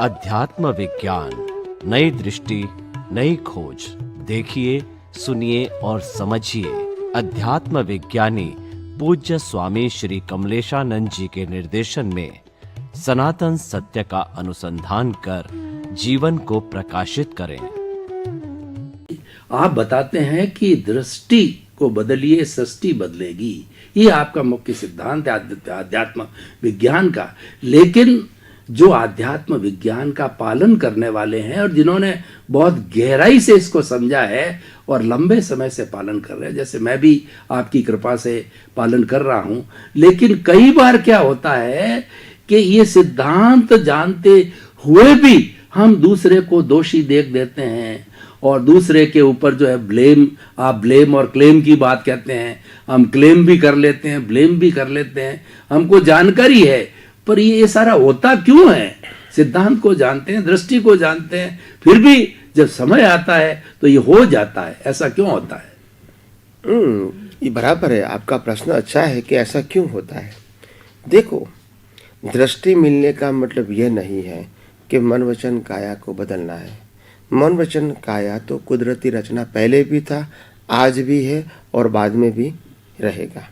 अध्यात्म विज्ञान, नई दृष्टि, नई खोज। देखिए, सुनिए और समझिए। अध्यात्म विज्ञानी पूज्य स्वामी श्री कमलेशानंद जी के निर्देशन में सनातन सत्य का अनुसंधान कर जीवन को प्रकाशित करें। आप बताते हैं कि दृष्टि को बदलिए, सृष्टि बदलेगी। ये आपका मुख्य सिद्धांत है आध्यात्म विज्ञान का। लेकिन जो आध्यात्म विज्ञान का पालन करने वाले हैं और जिन्होंने बहुत गहराई से इसको समझा है और लंबे समय से पालन कर रहे हैं, जैसे मैं भी आपकी कृपा से पालन कर रहा हूं, लेकिन कई बार क्या होता है कि ये सिद्धांत जानते हुए भी हम दूसरे को दोषी देख देते हैं और दूसरे के ऊपर जो है ब्लेम, आप ब्लेम और क्लेम की बात कहते हैं, हम क्लेम भी कर लेते हैं, ब्लेम भी कर लेते हैं। हमको जानकारी है, पर ये सारा होता क्यों है? सिद्धांत को जानते हैं, दृष्टि को जानते हैं, फिर भी जब समय आता है तो ये हो जाता है। ऐसा क्यों होता है? ये बराबर है। आपका प्रश्न अच्छा है कि ऐसा क्यों होता है। देखो, दृष्टि मिलने का मतलब यह नहीं है कि मन वचन काया को बदलना है। मन वचन काया तो कुदरती रचना पहले भी था, आज भी है और बाद में भी रहेगा।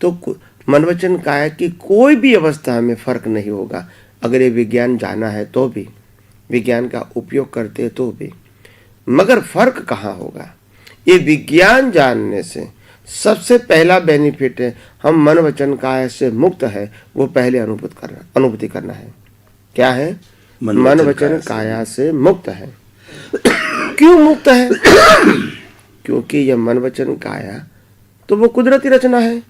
तो मन वचन काया की कोई भी अवस्था में फर्क नहीं होगा। अगर ये विज्ञान जाना है तो भी, विज्ञान का उपयोग करते तो भी, मगर फर्क कहाँ होगा? ये विज्ञान जानने से सबसे पहला बेनिफिट है, हम मन वचन काया से मुक्त है, वो पहले अनुभूति करना है। क्या है? मन वचन काया से मुक्त है। क्यों मुक्त है? क्योंकि यह मन वचन काया तो वो कुदरती रचना है।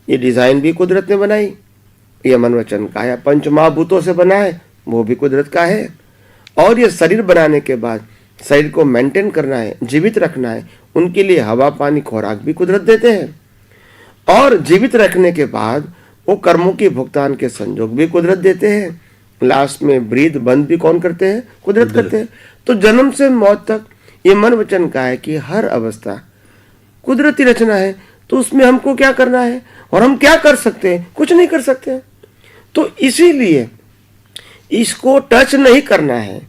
ये डिजाइन भी कुदरत ने बनाई। ये मन वचन काया पंच महाभूतों से बना है, वो भी कुदरत का है। और ये शरीर बनाने के बाद शरीर को मेंटेन करना है, जीवित रखना है, उनके लिए हवा पानी खुराक भी कुदरत देते हैं। और जीवित रखने के बाद वो कर्मों के भुगतान के संजोग भी कुदरत देते हैं। लास्ट में ब्रीद बंद भी कौन करते हैं? कुदरत करते हैं। तो जन्म से मौत तक ये मन वचन काया की हर अवस्था कुदरती रचना है। तो उसमें हमको क्या करना है और हम क्या कर सकते हैं? कुछ नहीं कर सकते। तो इसीलिए इसको टच नहीं करना है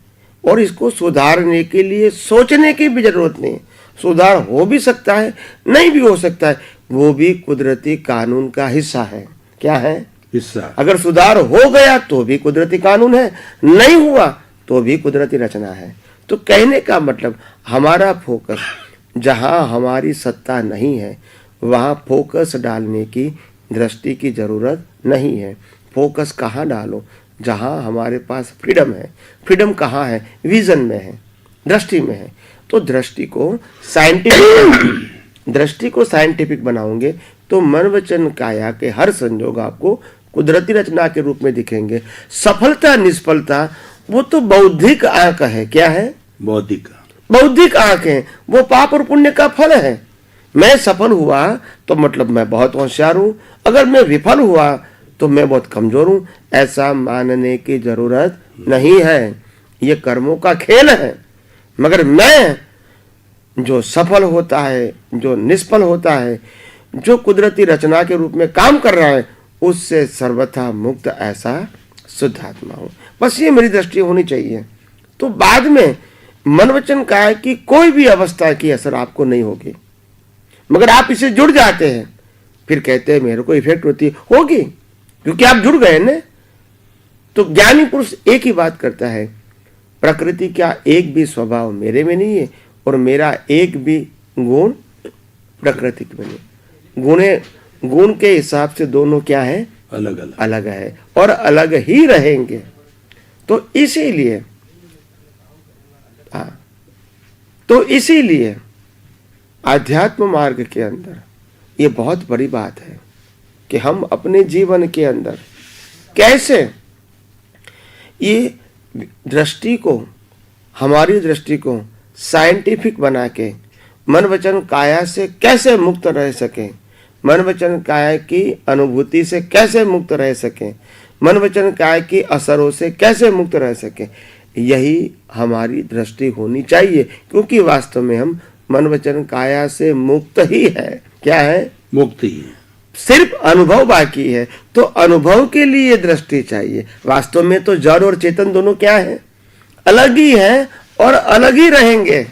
और इसको सुधारने के लिए सोचने की भी जरूरत नहीं। सुधार हो भी सकता है, नहीं भी हो सकता है, वो भी कुदरती कानून का हिस्सा है। क्या है? हिस्सा। अगर सुधार हो गया तो भी कुदरती कानून है, नहीं हुआ तो भी कुदरती रचना है। तो कहने का मतलब, हमारा फोकस जहां हमारी सत्ता नहीं है वहां फोकस डालने की दृष्टि की जरूरत नहीं है। फोकस कहाँ डालो? जहां हमारे पास फ्रीडम है। फ्रीडम कहाँ है? विजन में है, दृष्टि में है। तो दृष्टि को साइंटिफिक बनाओगे तो मन वचन काया के हर संजोग आपको कुदरती रचना के रूप में दिखेंगे। सफलता निष्फलता वो तो बौद्धिक आंक है। क्या है? बौद्धिक आंक है। वो पाप और पुण्य का फल है। मैं सफल हुआ तो मतलब मैं बहुत होशियार हूं, अगर मैं विफल हुआ तो मैं बहुत कमजोर हूं, ऐसा मानने की जरूरत नहीं है। ये कर्मों का खेल है। मगर मैं जो सफल होता है, जो निष्फल होता है, जो कुदरती रचना के रूप में काम कर रहा है, उससे सर्वथा मुक्त ऐसा शुद्ध आत्मा हूं। बस ये मेरी दृष्टि होनी चाहिए। तो बाद में मन वचन काया की कोई भी अवस्था की असर आपको नहीं होगी। मगर आप इससे जुड़ जाते हैं, फिर कहते हैं मेरे को इफेक्ट होगी, क्योंकि आप जुड़ गए ना। तो ज्ञानी पुरुष एक ही बात करता है, प्रकृति का एक भी स्वभाव मेरे में नहीं है और मेरा एक भी गुण प्रकृति में नहीं। गुण के हिसाब से दोनों क्या है? अलग है और अलग ही रहेंगे। तो इसीलिए आध्यात्म मार्ग के अंदर ये बहुत बड़ी बात है कि हम अपने जीवन के अंदर कैसे ये दृष्टि को, हमारी दृष्टि को साइंटिफिक बना के मन वचन काया से कैसे मुक्त रह सके, मन वचन काया की अनुभूति से कैसे मुक्त रह सके, मन वचन काया की असरों से कैसे मुक्त रह सके, यही हमारी दृष्टि होनी चाहिए। क्योंकि वास्तव में हम मन वचन काया से मुक्त ही है। क्या है? मुक्त ही है। सिर्फ अनुभव बाकी है, तो अनुभव के लिए दृष्टि चाहिए। वास्तव में तो जड़ और चेतन दोनों क्या है? अलग ही है और अलग ही रहेंगे,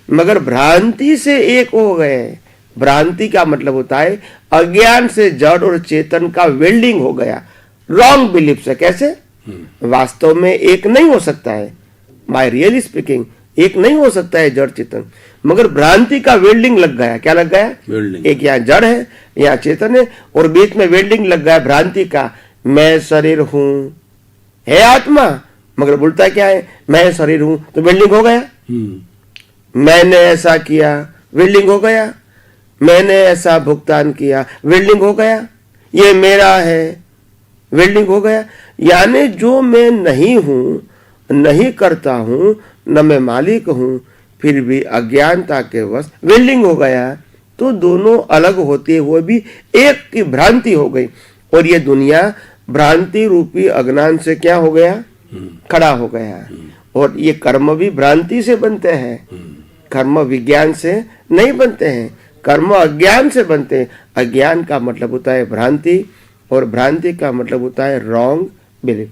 मगर भ्रांति से एक हो गए। भ्रांति का मतलब होता है अज्ञान से जड़ और चेतन का वेल्डिंग हो गया, रॉन्ग बिलीफ से। कैसे? वास्तव में एक नहीं हो सकता है, बाय रियली स्पीकिंग एक नहीं हो सकता है जड़ चेतन, मगर भ्रांति का वेल्डिंग लग गया। क्या लग गया? वेल्डिंग। एक यहाँ जड़ है, यहाँ चेतन है, और बीच में वेल्डिंग लग गया भ्रांति का। मैं शरीर हूं, है आत्मा, मगर बोलता क्या है? मैं शरीर हूं, तो वेल्डिंग हो गया। मैंने ऐसा किया, वेल्डिंग हो गया। मैंने ऐसा भुगतान किया, वेल्डिंग हो गया। ये मेरा है, वेल्डिंग हो गया। यानी जो मैं नहीं हूं, नहीं करता हूं, न मैं मालिक हूं, फिर भी अज्ञानता के वश वेल्डिंग हो गया। तो दोनों अलग होते हुए भी एक की भ्रांति हो गई, और ये दुनिया भ्रांति रूपी अज्ञान से क्या हो गया? खड़ा हो गया। और ये कर्म भी भ्रांति से बनते हैं, कर्म विज्ञान से नहीं बनते हैं, कर्म अज्ञान से बनते हैं। अज्ञान का मतलब होता है भ्रांति, और भ्रांति का मतलब होता है रॉन्ग बिलीफ।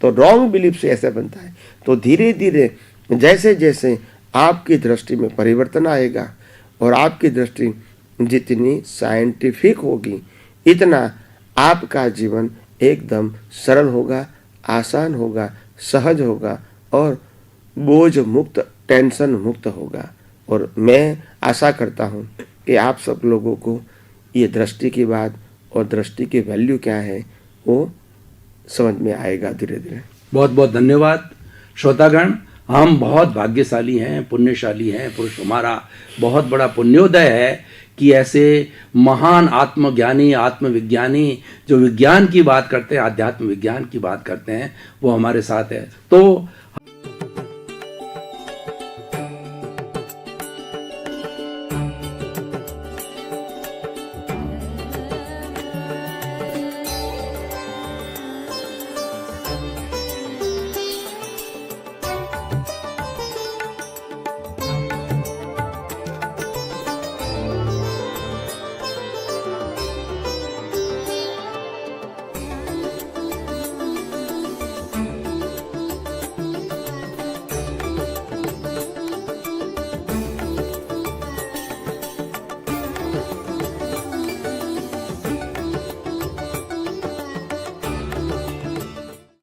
तो रॉन्ग बिलीफ से ऐसे बनता है। तो धीरे धीरे जैसे जैसे आपकी दृष्टि में परिवर्तन आएगा, और आपकी दृष्टि जितनी साइंटिफिक होगी, इतना आपका जीवन एकदम सरल होगा, आसान होगा, सहज होगा, और बोझ मुक्त, टेंशन मुक्त होगा। और मैं आशा करता हूँ कि आप सब लोगों को ये दृष्टि की बात और दृष्टि की वैल्यू क्या है वो समझ में आएगा धीरे धीरे। बहुत बहुत धन्यवाद श्रोतागण। हम बहुत भाग्यशाली हैं, पुण्यशाली हैं। पुरुष हमारा बहुत बड़ा पुण्योदय है कि ऐसे महान आत्मज्ञानी, आत्मविज्ञानी जो विज्ञान की बात करते हैं, आध्यात्म विज्ञान की बात करते हैं, वो हमारे साथ है। तो